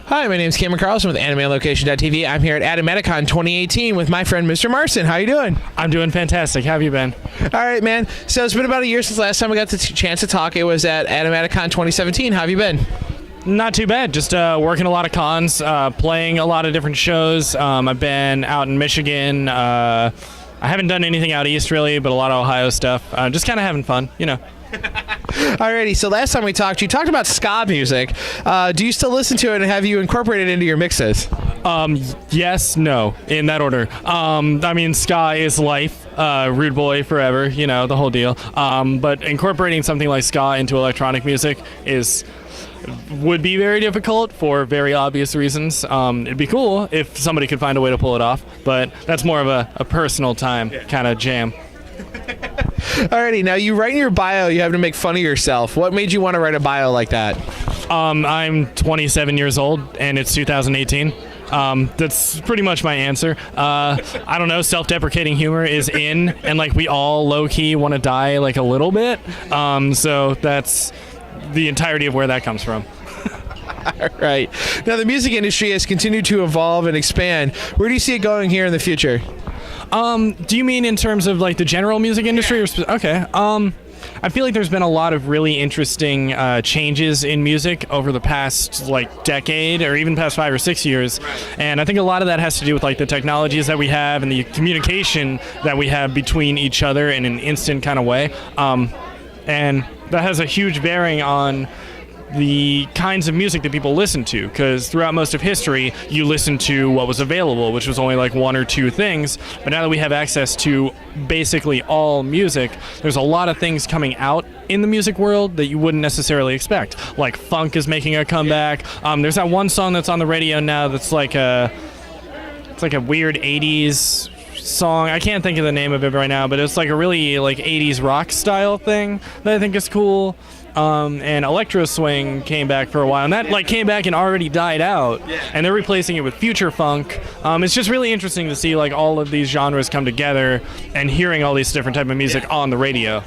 Hi, my name is Cameron Carlson with AnimeLocation.tv. I'm here at Animatic Con 2018 with my friend Mr. Marson. How you doing? I'm doing fantastic. How have you been? All right, man. So it's been about a year since last time we got the chance to talk. It was at Animatic Con 2017. How have you been? Not too bad. Just working a lot of cons, playing a lot of different shows. I've been out in Michigan. I haven't done anything out east really, but a lot of Ohio stuff. Just kind of having fun, you know. Alrighty, so last time we talked, you talked about ska music. Do you still listen to it, and have you incorporated it into your mixes? Yes, no, in that order. I mean, ska is life, rude boy forever, you know, the whole deal. But incorporating something like ska into electronic music would be very difficult for very obvious reasons. It'd be cool if somebody could find a way to pull it off, but that's more of a personal time kind of jam. Alrighty, now you write in your bio you have to make fun of yourself. What made you want to write a bio like that? I'm 27 years old and it's 2018. That's pretty much my answer. I don't know, self-deprecating humor is in, and like we all low-key want to die like a little bit. So that's the entirety of where that comes from. All right. Now the music industry has continued to evolve and expand. Where do you see it going here in the future? Do you mean in terms of like the general music industry? Okay. I feel like there's been a lot of really interesting changes in music over the past like decade or even past 5 or 6 years. And I think a lot of that has to do with like the technologies that we have and the communication that we have between each other in an instant kind of way. And that has a huge bearing on the kinds of music that people listen to, because throughout most of history you listened to what was available, which was only like one or two things. But now that we have access to basically all music, there's a lot of things coming out in the music world that you wouldn't necessarily expect. Like funk is making a comeback. There's that one song that's on the radio now that's like a weird 80s song. I can't think of the name of it right now, but it's like a really like 80s rock style thing that I think is cool. And electro swing came back for a while, and that like came back and already died out, and they're replacing it with future funk. It's just really interesting to see like all of these genres come together and hearing all these different type of music on the radio.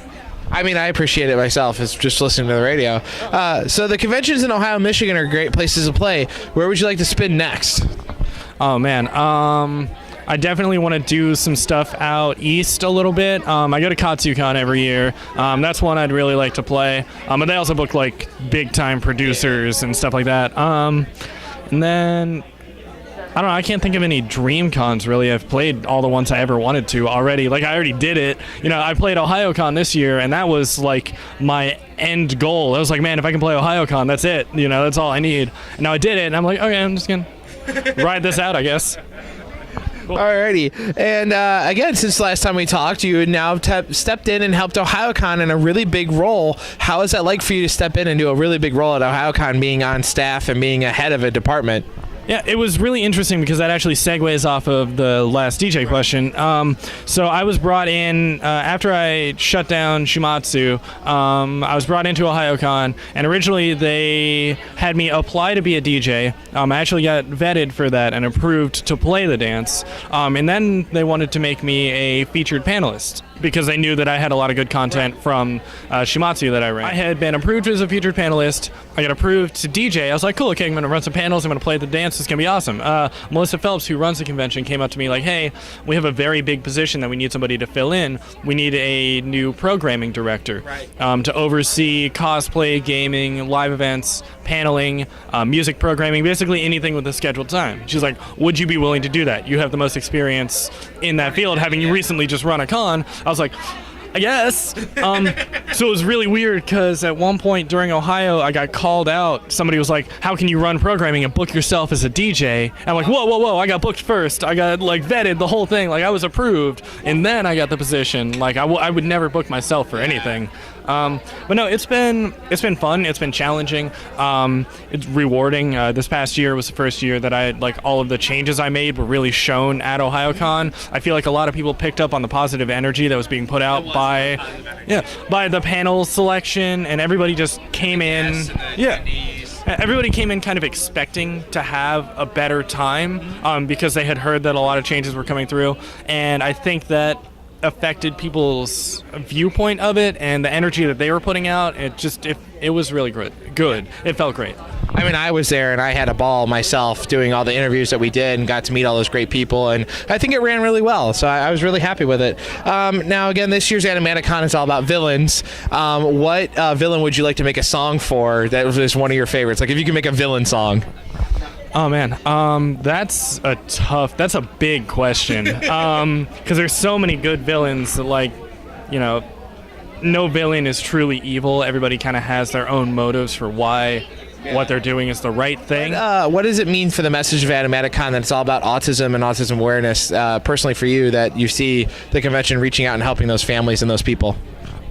I mean, I appreciate it myself. It's just listening to the radio. So the conventions in Ohio and Michigan are great places to play. Where would you like to spin next? Oh man, I definitely want to do some stuff out east a little bit. I go to KatsuCon every year. That's one I'd really like to play. But they also book like big time producers and stuff like that. And then I don't know, I can't think of any dream cons really. I've played all the ones I ever wanted to already. Like I already did it. You know, I played OhioCon this year, and that was like my end goal. I was like, man, if I can play OhioCon, that's it. You know, that's all I need. And now I did it, and I'm like, okay, I'm just gonna ride this out, I guess. Cool. Alrighty, and again, since last time we talked, you had now stepped in and helped OhioCon in a really big role. How is that like for you to step in and do a really big role at OhioCon, being on staff and being a head of a department? Yeah, it was really interesting because that actually segues off of the last DJ question. So I was brought in after I shut down Shumatsu. I was brought into OhioCon, and originally they had me apply to be a DJ. I actually got vetted for that and approved to play the dance. And then they wanted to make me a featured panelist, because they knew that I had a lot of good content from Shumatsu that I ran. I had been approved as a featured panelist. I got approved to DJ. I was like, cool, okay, I'm going to run some panels. I'm going to play the dance. It's going to be awesome. Melissa Phelps, who runs the convention, came up to me like, hey, we have a very big position that we need somebody to fill in. We need a new programming director to oversee cosplay, gaming, live events, paneling, music programming, basically anything with a scheduled time. She's like, would you be willing to do that? You have the most experience in that field, having recently just run a con. I was like, I guess. So it was really weird because at one point during Ohio, I got called out. Somebody was like, how can you run programming and book yourself as a DJ? And I'm like, whoa, I got booked first. I got like vetted the whole thing. Like I was approved, and then I got the position. Like I would never book myself for anything. But no, it's been fun. It's been challenging. It's rewarding. This past year was the first year that I like all of the changes I made were really shown at OhioCon. I feel like a lot of people picked up on the positive energy that was being put out by the panel selection, and everybody just came in. Everybody came in kind of expecting to have a better time because they had heard that a lot of changes were coming through, and I think that affected people's viewpoint of it and the energy that they were putting out. It was really good. It felt great. I mean, I was there and I had a ball myself doing all the interviews that we did and got to meet all those great people, and I think it ran really well, so I was really happy with it. Now, again, this year's Animatic Con is all about villains. What villain would you like to make a song for that was one of your favorites? Like, if you could make a villain song. Oh man, that's a big question. Because there's so many good villains that, like, you know, no villain is truly evil. Everybody kind of has their own motives for why what they're doing is the right thing. What does it mean for the message of Animatic Con that it's all about autism and autism awareness, personally for you, that you see the convention reaching out and helping those families and those people?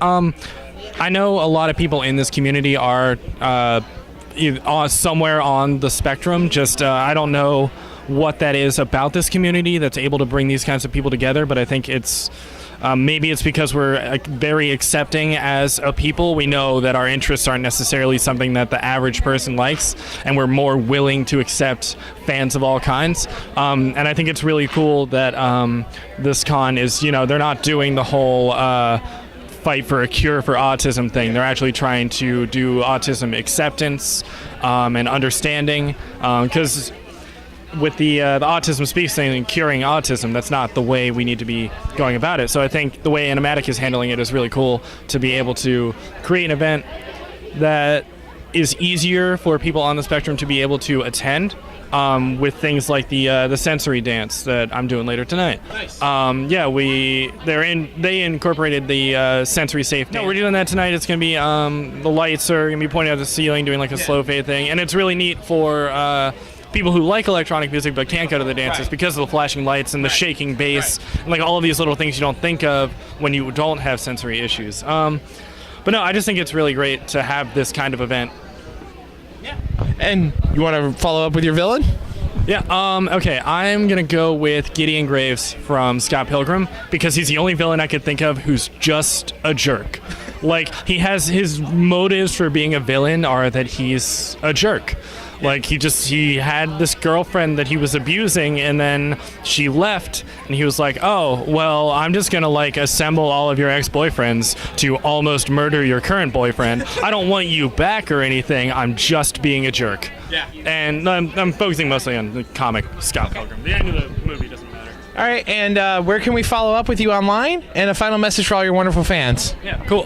I know a lot of people in this community are somewhere on the spectrum. I don't know what that is about this community that's able to bring these kinds of people together, but I think it's maybe it's because we're very accepting as a people. We know that our interests aren't necessarily something that the average person likes, and we're more willing to accept fans of all kinds. And I think it's really cool that this con is, they're not doing the whole fight for a cure for autism thing. They're actually trying to do autism acceptance and understanding, because with the Autism Speaks thing and curing autism, that's not the way we need to be going about it. So I think the way Animatic is handling it is really cool, to be able to create an event that is easier for people on the spectrum to be able to attend, with things like the sensory dance that I'm doing later tonight. Nice. They incorporated the sensory safe dance. No, we're doing that tonight. It's gonna be the lights are gonna be pointing at the ceiling, doing like a slow fade thing, and it's really neat for people who like electronic music but can't go to the dances because of the flashing lights and the shaking bass, and like all of these little things you don't think of when you don't have sensory issues. But no, I just think it's really great to have this kind of event. Yeah. And you want to follow up with your villain? Yeah, okay, I'm gonna go with Gideon Graves from Scott Pilgrim, because he's the only villain I could think of who's just a jerk. Like, his motives for being a villain are that he's a jerk. Like, he had this girlfriend that he was abusing, and then she left, and he was like, oh, well, I'm just gonna, like, assemble all of your ex-boyfriends to almost murder your current boyfriend. I don't want you back or anything, I'm just being a jerk. Yeah. And I'm focusing mostly on the comic Scott Pilgrim. The end of the movie doesn't matter. All right, and where can we follow up with you online? And a final message for all your wonderful fans. Yeah, cool.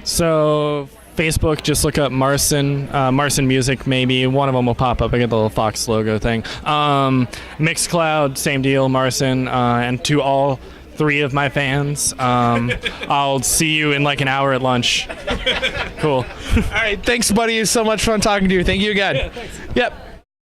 So Facebook, just look up Marson, Marson Music, maybe. One of them will pop up. I get the little Fox logo thing. Mixcloud, same deal, Marson. And to all three of my fans, I'll see you in like an hour at lunch. Cool. All right, thanks, buddy. It's so much fun talking to you. Thank you again. Yeah, thanks. Yep.